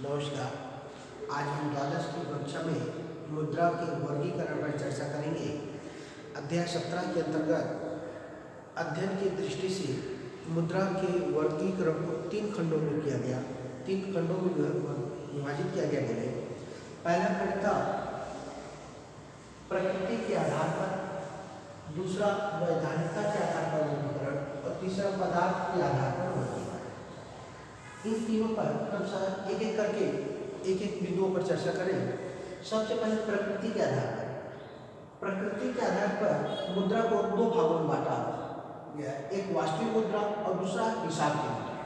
नमस्कार। आज हम द्वादश की कक्षा में मुद्रा के वर्गीकरण पर चर्चा करेंगे। अध्याय 17 के अंतर्गत अध्ययन की दृष्टि से मुद्रा के वर्गीकरण को 3 खंडों में किया गया, 3 खंडों में विभाजित किया गया। बोले पहला खंड था प्रकृति के आधार पर, दूसरा वैधानिकता के आधार पर वर्गीकरण और तीसरा पदार्थ के आधार पर वर्गीकरण। इन तीनों पर हम एक एक करके एक एक बिंदुओं पर चर्चा करें। सबसे पहले प्रकृति के आधार पर। प्रकृति के आधार पर मुद्रा को 2 भागों में बांटा गया, एक वास्तविक मुद्रा और दूसरा हिसाब की मुद्रा।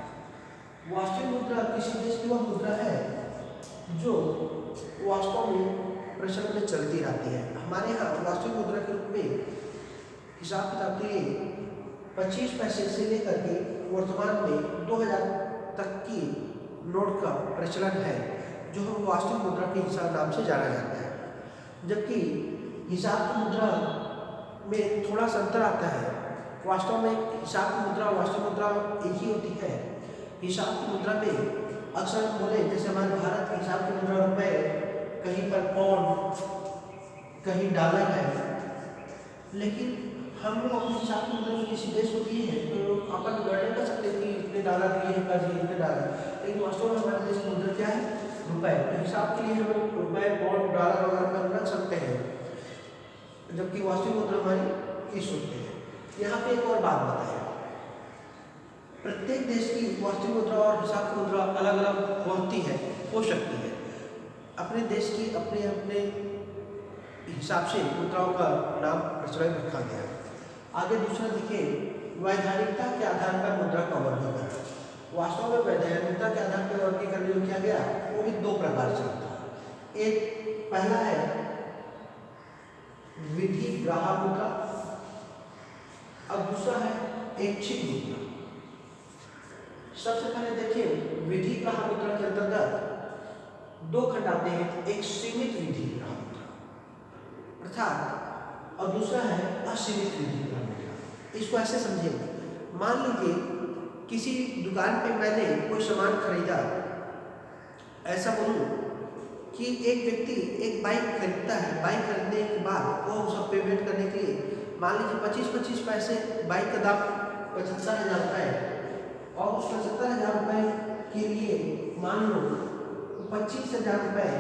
वास्तविक मुद्रा किसी देश की वह मुद्रा है जो वास्तव में प्रचलन में चलती रहती है। हमारे यहाँ वास्तविक मुद्रा के रूप में हिसाब किताब के लिए 25 पैसे से लेकर के वर्तमान में 2000 तक की नोट का प्रचलन है, जो हम वास्तविक मुद्रा के हिसाब नाम से जाना जाता है। जबकि हिसाब की मुद्रा में थोड़ा सा अंतर आता है। वास्तव में हिसाब की मुद्रा वास्तविक मुद्रा एक ही होती है। हिसाब की मुद्रा में अक्सर बोले, जैसे हमारे भारत की हिसाब की मुद्रा रुपए, कहीं पर पाउंड, कहीं डॉलर है। लेकिन हम लोग अपने हिसाब की मुद्रा में किसी देश को दिए हैं तो अपन गणना कर सकते हैं कि इतने डॉलर दिए हैं, कर्ज इतने डॉलर। लेकिन वास्तव में हमारे देश की मुद्रा क्या है? रुपए। तो हिसाब के लिए हम लोग रुपए, पाउंड, डॉलर वगैरह पर रख सकते हैं, जबकि वास्तविक मुद्रा हमारी इस होती है। यहाँ पे एक और बात बताया, प्रत्येक देश की वास्तविक मुद्रा और हिसाब की मुद्रा अलग अलग होती है, हो सकती है। अपने देश की अपने अपने हिसाब से मुद्राओं का नाम प्रचलन रखा गया है। आगे दूसरा देखिए, वैधानिकता के आधार पर मुद्रा का वर्गीकरण। वास्तव में वैधानिकता के आधार पर वर्गीकरण जो किया गया वो भी 2 प्रकार से होता है। एक पहला है विधि ग्राह्य मुद्रा और दूसरा है ऐच्छिक मुद्रा। सबसे पहले देखिए, विधि ग्राह्य मुद्रा के अंतर्गत 2 खंड आते हैं, एक सीमित विधि ग्राह्य मुद्रा अर्थात और दूसरा है असीमित विधि ग्राह्य मुद्रा। इसको ऐसे समझिए, मान लीजिए किसी दुकान पे मैंने कोई सामान खरीदा। ऐसा बोलूं कि एक व्यक्ति एक बाइक खरीदता है, बाइक खरीदने के बाद वो उसका पेमेंट करने के लिए मान लीजिए 25-25 पैसे, बाइक का दाम 75,000 रुपये है और उस 75,000 रुपये के लिए मान लो 25,000 रुपये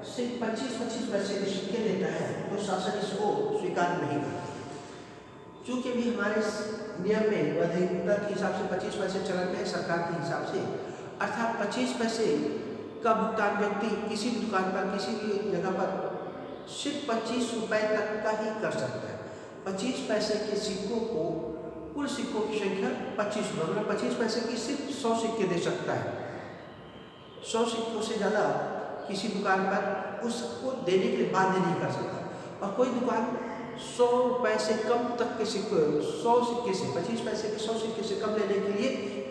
सिर्फ 25-25 पैसे के सिक्के देता है, तो शासन इसको स्वीकार नहीं करता। चूँकि भी हमारे नियम में वैधानिकता के हिसाब से 25 पैसे चलन है सरकार के हिसाब से, अर्थात 25 पैसे का भुगतान व्यक्ति किसी भी दुकान पर, किसी भी जगह पर सिर्फ 25 रुपये तक का ही कर सकता है। 25 पैसे के सिक्कों को, कुल सिक्कों की संख्या 25 रुपये, मतलब 25 पैसे की सिर्फ 100 सिक्के दे सकता है। 100 सिक्कों से ज़्यादा किसी दुकान पर उसको देने के लिए बाध्य नहीं कर सकता। और कोई दुकान 100 रुपये से कम तक के सिक्के, 100 सिक्के से 25 पैसे के 100 सिक्के से कम लेने के लिए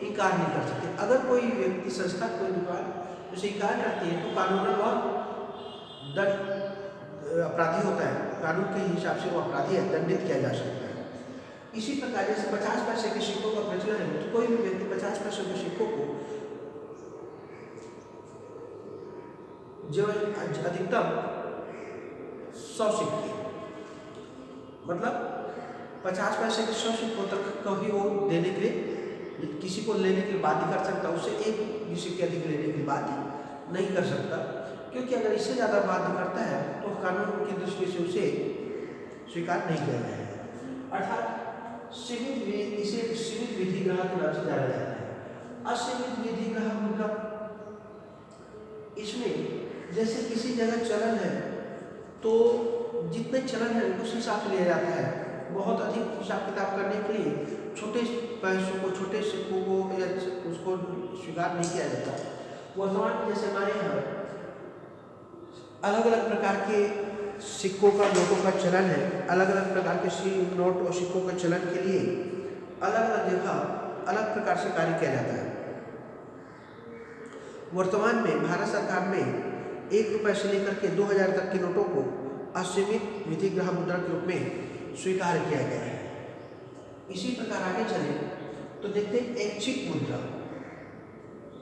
इनकार नहीं कर सकते। अगर कोई व्यक्ति, संस्था, कोई दुकान उसे इनकार करती है तो कानूनन वह दंड अपराधी होता है, कानून के हिसाब से वो अपराधी है, दंडित किया जा सकता है। इसी प्रकार जैसे 50 पैसे के सिक्कों का प्रचलन है, तो कोई भी व्यक्ति 50 पैसे के सिक्कों को जो अधिकतम 100 सिक्के, मतलब 50 पैसे के 100 सिक्कों तक कभी वो देने के लिए, किसी को लेने के लिए बाध्य कर सकता, उससे एक भी सिक्के अधिक लेने के लिए बाध्य नहीं कर सकता। क्योंकि अगर इससे ज़्यादा बाध्य करता है तो कानून की दृष्टि से उसे स्वीकार नहीं किया जाएगा। अर्थात इसे सीमित विधि ग्राह्य के नाम से जाना जाता है। असीमित विधि ग्राह्य मुद्रा, इसमें जैसे किसी जगह चलन है तो जितने चलन है उस हिसाब से लिया जाता है। बहुत अधिक हिसाब किताब करने के लिए छोटे पैसों को, छोटे सिक्कों को या उसको स्वीकार नहीं किया जाता। वर्तमान में जैसे हमारे यहाँ अलग अलग प्रकार के सिक्कों का, नोटों का चलन है, अलग अलग प्रकार के नोट और सिक्कों के चलन के लिए अलग अलग जगह अलग प्रकार से कार्य किया जाता है। वर्तमान में भारत सरकार में 1 रुपये से लेकर के 2000 तक के नोटों को असीमित विधि ग्राह्य मुद्रा के रूप में स्वीकार किया गया है। इसी प्रकार आगे चले तो देखते हैं ऐच्छिक मुद्रा।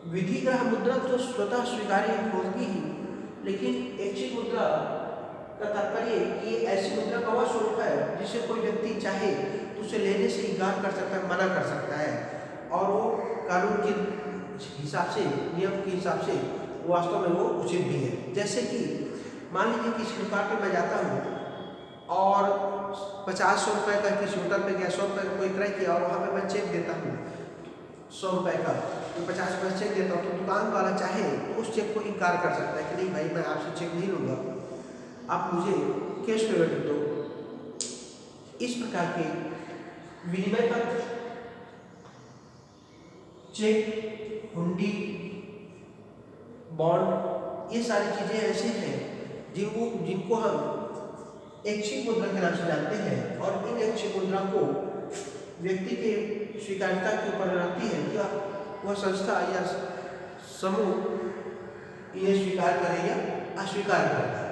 विधिग्रह मुद्रा तो स्वतः स्वीकार्य होगी ही, लेकिन ऐच्छिक मुद्रा का तात्पर्य कि ये ऐसी मुद्रा का वह स्वरूप है जिसे कोई व्यक्ति चाहे तो उसे लेने से इनकार कर सकता है, मना कर सकता है, और वो कानून के हिसाब से, नियम के हिसाब से वास्तव में वो उचित भी है। जैसे कि मान लीजिए किसी दुकान पे मैं जाता हूँ और 50-100 रुपये का किसी होटल पे गया, 100 रुपये का कोई क्रय किया और वहाँ पे मैं चेक देता हूँ 100 रुपये का, तो 50 रुपये चेक देता हूँ, तो दुकान वाला चाहे तो उस चेक को इनकार कर सकता है कि नहीं भाई मैं आपसे चेक नहीं लूँगा, आप मुझे कैश पेमेंट दो। इस प्रकार के विनिमय पत्र, चेक, हुंडी, बॉन्ड, ये सारी चीज़ें ऐसे हैं जिनको हम ऐच्छिक मुद्रा के नाम से जानते हैं, और इन ऐच्छिक मुद्रा को व्यक्ति के स्वीकार्यता के ऊपर रहती है कि वह संस्था या समूह इन्हें स्वीकार करे या अस्वीकार करे।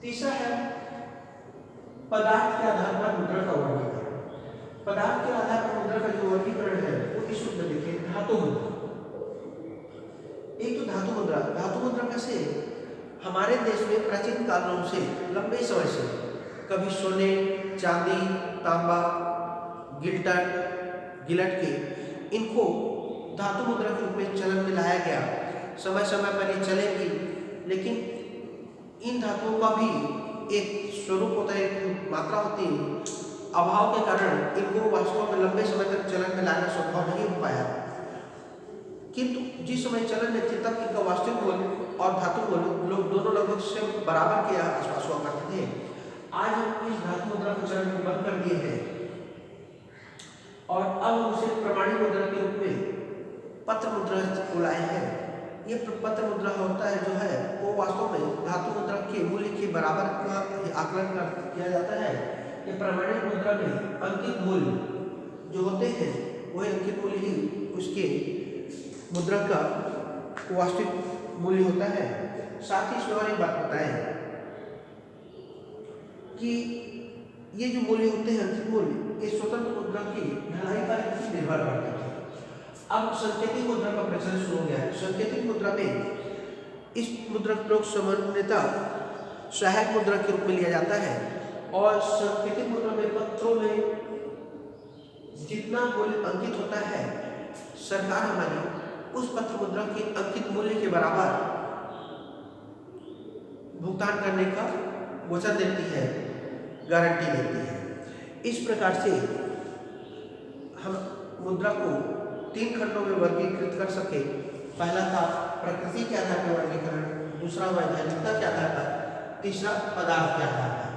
तीसरा है पदार्थ के आधार पर मुद्रा का वर्गीकरण। पदार्थ के आधार पर मुद्रा का जो वर्गीकरण है वो इस रूप में देखिए, धातु मुद्रा। एक तो धातु मुद्रा, धातु मुद्रा में से हमारे देश में प्राचीन कालों से, लंबे समय से, कभी सोने, चांदी, तांबा, गिलट के इनको धातु मुद्रा के रूप में चलन में लाया गया। समय समय पर ये चलेगी, लेकिन इन धातुओं का भी एक स्वरूप होता है, एक मात्रा होती है। अभाव के कारण इनको वास्तव में लंबे समय तक चलन में लाना संभव नहीं हो पाया, किंतु जिस समय चलन में थे तब इनका वास्तविक मूल्य और धातु मूल्य लोग दोनों लगभग से बराबर के आसपास हुआ करते थे। आज हम इस धातु मुद्रा को चलन में बंद कर दिए हैं और अब हम उसे प्रमाणिक मुद्रा के रूप में पत्र मुद्रा को लाए हैं। ये पत्र मुद्रा होता है जो है वो वास्तव में धातु मुद्रा के मूल्य के बराबर का आकलन किया जाता है। ये प्रमाणिक मुद्रा में अंकित मूल्य जो होते हैं वही अंकित मूल्य ही उसके मुद्रा का वास्तविक मूल्य होता है। साथ ही इसमें और एक बात बताएं कि ये जो मूल्य होते हैं, अंकित मूल्य, ये स्वतंत्र मुद्रा की ढलाई पर निर्भर करते हैं। अब सांकेतिक मुद्रा का प्रचलन शुरू हो गया है। सांकेतिक मुद्रा में इस मुद्रा का प्रयोग सामान्यतः सहायक मुद्रा के रूप में लिया जाता है, और सांकेतिक मुद्रा में पत्रों में जितना मूल्य अंकित होता है, सरकार हमारी उस पत्र मुद्रा के अंकित मूल्य के बराबर भुगतान करने का वचन देती है, गारंटी देती है। इस प्रकार से हम मुद्रा को 3 खंडों में वर्गीकृत कर सके। पहला था प्रकृति के आधार पर वर्गीकरण, दूसरा वैधानिकता के आधार पर, तीसरा पदार्थ के आधार पर।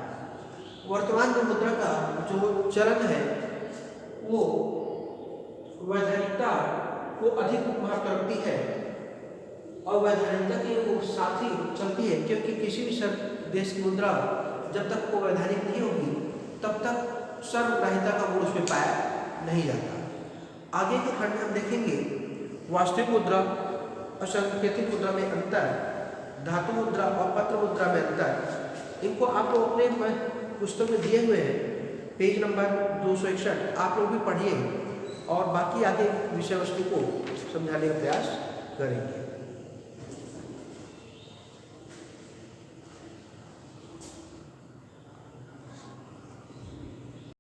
वर्तमान में मुद्रा का जो चलन है वो वैधानिकता को अधिक महत्व रखती है, और वैधानिकता के वो साथ ही चलती है, क्योंकि किसी भी देश की मुद्रा जब तक वो वैधानिक नहीं होगी तब तक सर्वग्राहिता का गुण उसमें पाया नहीं जाता। आगे के खंड में हम देखेंगे वास्तविक मुद्रा और सांकेतिक मुद्रा में अंतर, धातु मुद्रा और पत्र मुद्रा में अंतर। इनको आप लोग अपने पुस्तक में दिए हुए हैं, पेज नंबर 261, आप लोग भी पढ़िए और बाकी आगे विषय वस्तु को समझाने का प्रयास करेंगे।